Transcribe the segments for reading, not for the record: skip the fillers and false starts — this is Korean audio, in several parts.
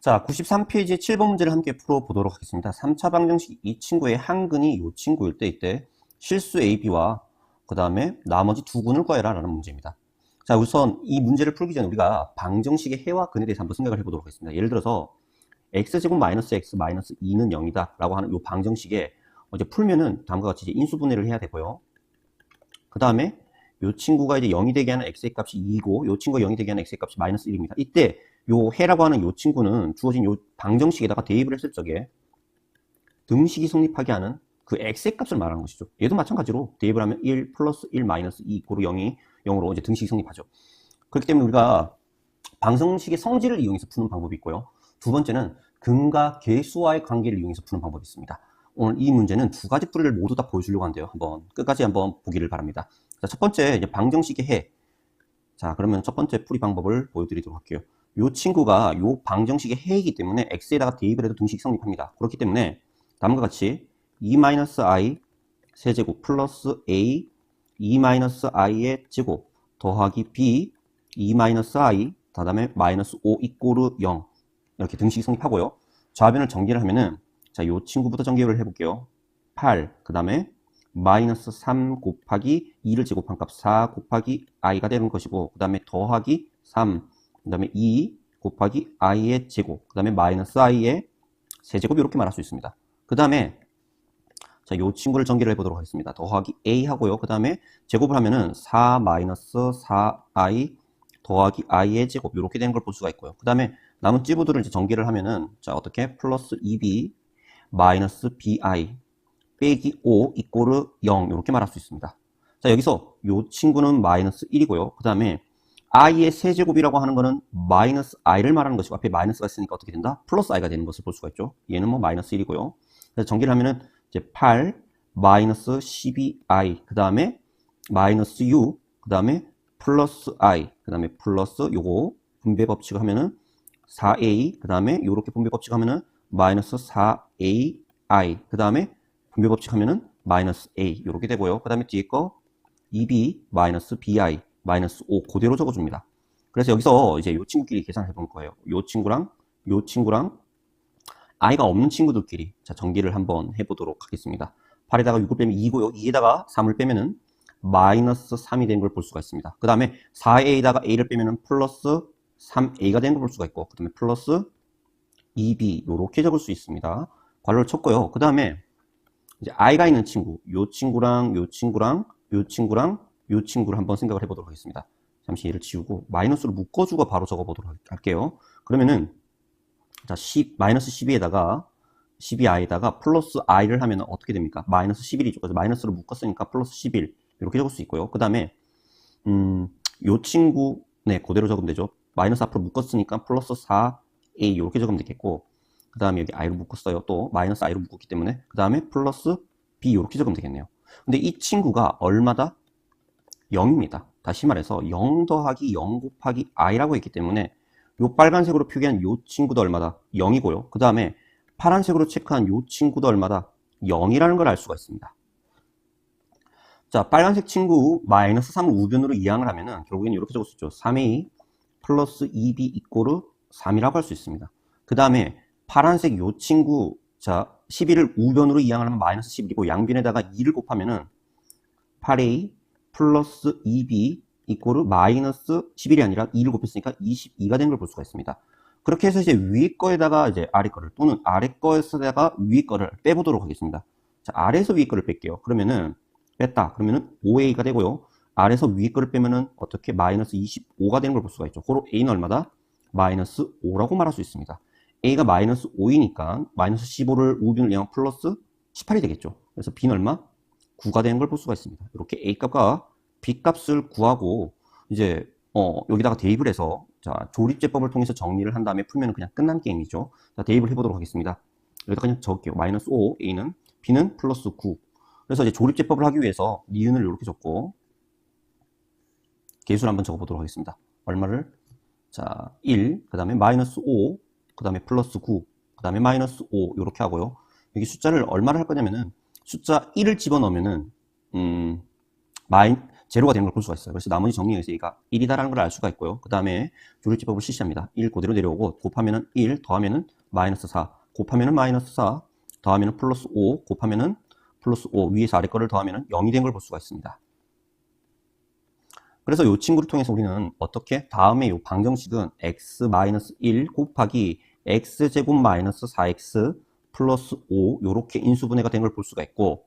자, 93페이지 7번 문제를 함께 풀어보도록 하겠습니다. 3차 방정식 이 친구의 한 근이 이 친구일 때 이때 실수 AB와 그 다음에 나머지 두 근을 구해라 라는 문제입니다. 자, 우선 이 문제를 풀기 전에 우리가 방정식의 해와 근에 대해서 한번 생각을 해보도록 하겠습니다. 예를 들어서 x제곱 마이너스 x 마이너스 2는 0이다 라고 하는 이 방정식에 이제 풀면은 다음과 같이 이제 인수분해를 해야 되고요. 그 다음에 이 친구가 이제 0이 되게 하는 x의 값이 2고 이 친구가 0이 되게 하는 x의 값이 마이너스 1입니다. 이때 요 해라고 하는 요 친구는 주어진 요 방정식에다가 대입을 했을 적에 등식이 성립하게 하는 그 x의 값을 말하는 것이죠. 얘도 마찬가지로 대입을 하면 1 플러스 1 마이너스 2 고루 0이 0으로 이제 등식이 성립하죠. 그렇기 때문에 우리가 방정식의 성질을 이용해서 푸는 방법이 있고요. 두 번째는 근과 계수와의 관계를 이용해서 푸는 방법이 있습니다. 오늘 이 문제는 두 가지 풀이를 모두 다 보여주려고 하는데요. 한번 끝까지 한번 보기를 바랍니다. 자, 첫 번째 이제 방정식의 해. 자, 그러면 첫 번째 풀이 방법을 보여드리도록 할게요. 이 친구가 이 방정식의 해이기 때문에 x에다가 대입을 해도 등식이 성립합니다. 그렇기 때문에 다음과 같이 2-i 세제곱 플러스 a 2-i의 제곱 더하기 b 2-i 그 다음에 마이너스 5 이꼬르 0 이렇게 등식이 성립하고요. 좌변을 전개를 하면은 자, 이 친구부터 전개를 해볼게요. 8 그 다음에 마이너스 3 곱하기 2를 제곱한 값 4 곱하기 i가 되는 것이고 그 다음에 더하기 3 그 다음에 2 곱하기 i의 제곱 그 다음에 마이너스 i의 세제곱 이렇게 말할 수 있습니다. 그 다음에 자, 이 친구를 전개를 해보도록 하겠습니다. 더하기 a 하고요. 그 다음에 제곱을 하면은 4 마이너스 4i 더하기 i의 제곱 이렇게 되는 걸 볼 수가 있고요. 그 다음에 남은 찌부들을 이제 전개를 하면은 자, 어떻게 플러스 2b 마이너스 bi 빼기 5 이꼬르 0 이렇게 말할 수 있습니다. 자, 여기서 이 친구는 마이너스 1이고요. 그 다음에 i의 세제곱이라고 하는 거는 마이너스 i를 말하는 것이고 앞에 마이너스가 있으니까 어떻게 된다? 플러스 i가 되는 것을 볼 수가 있죠. 얘는 뭐 마이너스 1이고요. 그래서 전개를 하면은 이제 8 마이너스 12i 그 다음에 마이너스 6 그 다음에 플러스 i 그 다음에 플러스 요거 분배 법칙 하면은 4a 그 다음에 요렇게 분배 법칙 하면은 마이너스 4ai 그 다음에 분배 법칙 하면은 마이너스 a 이렇게 되고요. 그 다음에 뒤에 거 2b 마이너스 bi 마이너스 5 그대로 적어줍니다. 그래서 여기서 이제 요 친구끼리 계산해 볼 거예요. 요 친구랑 i가 없는 친구들끼리 자, 전개를 한번 해보도록 하겠습니다. 8에다가 6을 빼면 2고요. 2에다가 3을 빼면은 마이너스 3이 된 걸 볼 수가 있습니다. 그 다음에 4a에다가 a를 빼면은 플러스 3a가 된 걸 볼 수가 있고 그 다음에 플러스 2b 요렇게 적을 수 있습니다. 괄호를 쳤고요. 그 다음에 이제 i가 있는 친구, 요 친구랑 요 친구랑 요 친구랑 요 친구를 한번 생각을 해보도록 하겠습니다. 잠시 얘를 지우고 마이너스로 묶어주고 바로 적어보도록 할게요. 그러면은 자, 마이너스 12i에다가 플러스 i를 하면 어떻게 됩니까? 마이너스 11이죠. 그래서 마이너스로 묶었으니까 플러스 11 이렇게 적을 수 있고요. 그 다음에 요 친구 네 그대로 적으면 되죠. 마이너스 앞으로 묶었으니까 플러스 4a 이렇게 적으면 되겠고 그 다음에 여기 i로 묶었어요. 또 마이너스 i로 묶었기 때문에 그 다음에 플러스 b 이렇게 적으면 되겠네요. 근데 이 친구가 얼마다? 0입니다. 다시 말해서 0 더하기 0 곱하기 i라고 했기 때문에 요 빨간색으로 표기한 요 친구도 얼마다? 0이고요. 그 다음에 파란색으로 체크한 요 친구도 얼마다? 0이라는 걸 알 수가 있습니다. 자, 빨간색 친구 마이너스 3을 우변으로 이항을 하면은 결국에는 이렇게 적을 수 있죠. 3a 플러스 2b 이꼬르 3이라고 할 수 있습니다. 그 다음에 파란색 요 친구 자 11을 우변으로 이항을 하면 마이너스 11이고 양변에다가 2를 곱하면은 8a 플러스 2b 이꼬르 마이너스 11이 아니라 2를 곱했으니까 22가 된 걸 볼 수가 있습니다. 그렇게 해서 이제 위에 거에다가 이제 아래 거를 또는 아래 거에다가 위에 거를 빼보도록 하겠습니다. 자, 아래에서 위에 거를 뺄게요. 그러면은 뺐다. 그러면은 5a가 되고요. 아래에서 위에 거를 빼면은 어떻게 마이너스 25가 되는 걸 볼 수가 있죠. 고로 a는 얼마다? 마이너스 5라고 말할 수 있습니다. a가 마이너스 5이니까 마이너스 15를 우변을 이항 플러스 18이 되겠죠. 그래서 b는 얼마? 9가 되는 걸 볼 수가 있습니다. 이렇게 a 값과 b 값을 구하고 이제 여기다가 대입을 해서 자, 조립제법을 통해서 정리를 한 다음에 풀면 그냥 끝난 게임이죠. 자, 대입을 해보도록 하겠습니다. 여기다 그냥 적을게요. 마이너스 5 a는 b는 플러스 9. 그래서 이제 조립제법을 하기 위해서 니은을 이렇게 적고 계수를 한번 적어보도록 하겠습니다. 얼마를? 자, 1, 그 다음에 마이너스 5, 그 다음에 플러스 9, 그 다음에 마이너스 5 이렇게 하고요. 여기 숫자를 얼마를 할 거냐면은 숫자 1을 집어넣으면은 제로가 되는 걸 볼 수가 있어요. 그래서 나머지 정리해서 얘가 1이다라는 걸 알 수가 있고요. 그 다음에 조립집법을 실시합니다. 1 그대로 내려오고 곱하면은 1 더하면은 마이너스 4 곱하면은 마이너스 4 더하면은 플러스 5 곱하면은 플러스 5 위에서 아래 거를 더하면은 0이 된 걸 볼 수가 있습니다. 그래서 이 친구를 통해서 우리는 어떻게 다음에 이 방정식은 x-1 곱하기 x제곱 마이너스 4x 플러스 5 요렇게 인수분해가 된 걸 볼 수가 있고,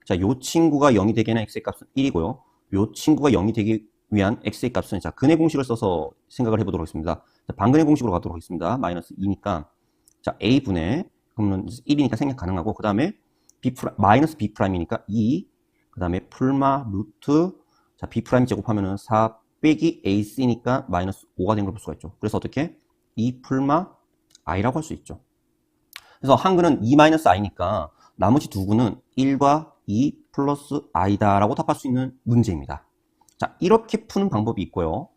자, 이 친구가 0이 되기에는 x의 값은 1이고요. 이 친구가 0이 되기 위한 x의 값은, 자, 근의 공식을 써서 생각을 해보도록 하겠습니다. 자, 반근의 공식으로 가도록 하겠습니다. 마이너스 2니까, 자, a분의, 그러면 1이니까 생각 가능하고, 그 다음에 마이너스 b'이니까 2, 그 다음에 풀마 루트, 자, b' 제곱하면은 4 빼기 ac니까 마이너스 5가 된 걸 볼 수가 있죠. 그래서 어떻게? 2 풀마 i라고 할 수 있죠. 그래서 한근은 2-i니까 나머지 두 근은 1과 2 플러스 i다라고 답할 수 있는 문제입니다. 자, 이렇게 푸는 방법이 있고요.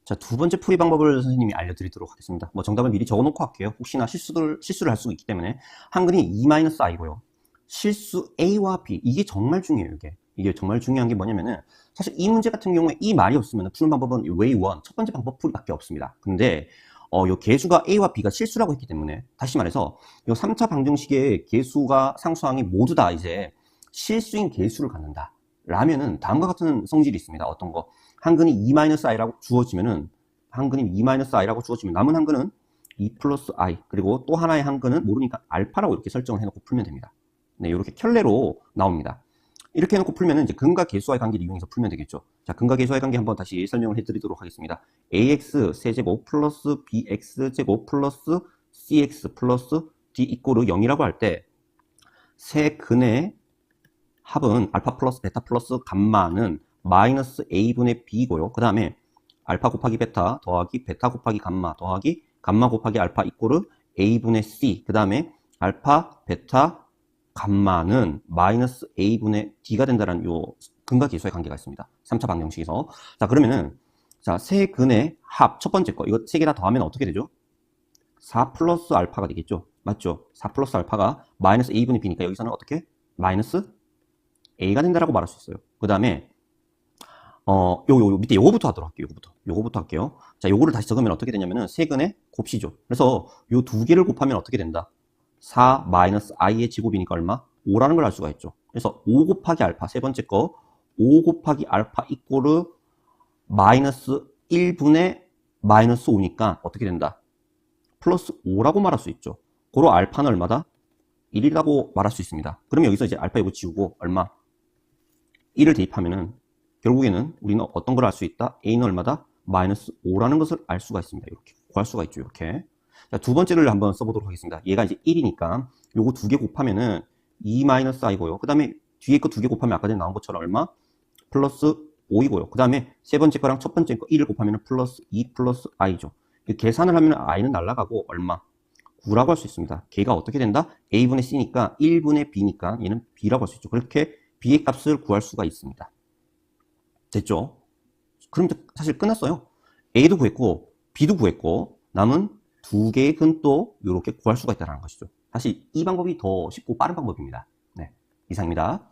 자, 두 번째 풀이 방법을 선생님이 알려드리도록 하겠습니다. 뭐 정답을 미리 적어놓고 할게요. 혹시나 실수를 할 수 있기 때문에. 한근이 2-i고요. 실수 a와 b, 이게 정말 중요해요. 이게 정말 중요한 게 뭐냐면은, 사실 이 문제 같은 경우에 이 말이 없으면 푸는 방법은 way 1, 첫 번째 방법 풀이밖에 없습니다. 근데 요 계수가 a와 b가 실수라고 했기 때문에, 다시 말해서 요 3차 방정식의 계수가 상수항이 모두 다 이제 실수인 계수를 갖는다 라면은 다음과 같은 성질이 있습니다. 어떤 거? 한근이 2-i라고 주어지면은, 한근이 2-i라고 주어지면 남은 한근은 2 플러스 i, 그리고 또 하나의 한근은 모르니까 알파라고 이렇게 설정을 해놓고 풀면 됩니다. 네, 이렇게 켤레로 나옵니다. 이렇게 해놓고 풀면은 이제 근과 계수와의 관계를 이용해서 풀면 되겠죠. 자, 근과 계수와의 관계 한번 다시 설명을 해드리도록 하겠습니다. ax 세제곱 플러스 bx 제곱 플러스 cx 플러스 d 이꼬르 0이라고 할 때 세 근의 합은 알파 플러스 베타 플러스 감마는 마이너스 a분의 b고요. 그 다음에 알파 곱하기 베타 더하기 베타 곱하기 감마 더하기 감마 곱하기 알파 이꼬르 a분의 c. 그 다음에 알파 베타 감마는 마이너스 a분의 d가 된다는 요 근과 계수의 관계가 있습니다. 3차 방정식에서. 자, 그러면은, 자, 세 근의 합, 첫 번째 거, 이거 세 개 다 더하면 어떻게 되죠? 4 플러스 알파가 되겠죠? 맞죠? 4 플러스 알파가 마이너스 a분의 b니까 여기서는 어떻게? 마이너스 a가 된다라고 말할 수 있어요. 그 다음에, 밑에 요거부터 하도록 할게요. 요거부터 할게요. 자, 요거를 다시 적으면 어떻게 되냐면은, 세 근의 곱시죠. 그래서 요 두 개를 곱하면 어떻게 된다? 4 마이너스 i의 제곱이니까 얼마? 5라는 걸 알 수가 있죠. 그래서 5 곱하기 알파, 세 번째 거 5 곱하기 알파 이꼬르 마이너스 1분의 마이너스 5니까 어떻게 된다? 플러스 5라고 말할 수 있죠. 고로 알파는 얼마다? 1이라고 말할 수 있습니다. 그러면 여기서 이제 알파 이거 지우고 얼마? 1을 대입하면은 결국에는 우리는 어떤 걸 알 수 있다? a는 얼마다? 마이너스 5라는 것을 알 수가 있습니다. 이렇게 구할 수가 있죠. 이렇게. 자, 두 번째를 한번 써보도록 하겠습니다. 얘가 이제 1이니까 요거 두 개 곱하면은 2-i고요. 그 다음에 뒤에 거 두 개 곱하면 아까 전에 나온 것처럼 얼마? 플러스 5이고요. 그 다음에 세 번째 거랑 첫 번째 거 1을 곱하면은 플러스 2 플러스 i죠. 계산을 하면 i는 날라가고 얼마? 9라고 할 수 있습니다. 걔가 어떻게 된다? a분의 c니까 1분의 b니까 얘는 b라고 할 수 있죠. 그렇게 b의 값을 구할 수가 있습니다. 됐죠? 그럼 사실 끝났어요. a도 구했고 b도 구했고 남은 두 개의 근도 이렇게 구할 수가 있다는 것이죠. 사실 이 방법이 더 쉽고 빠른 방법입니다. 네, 이상입니다.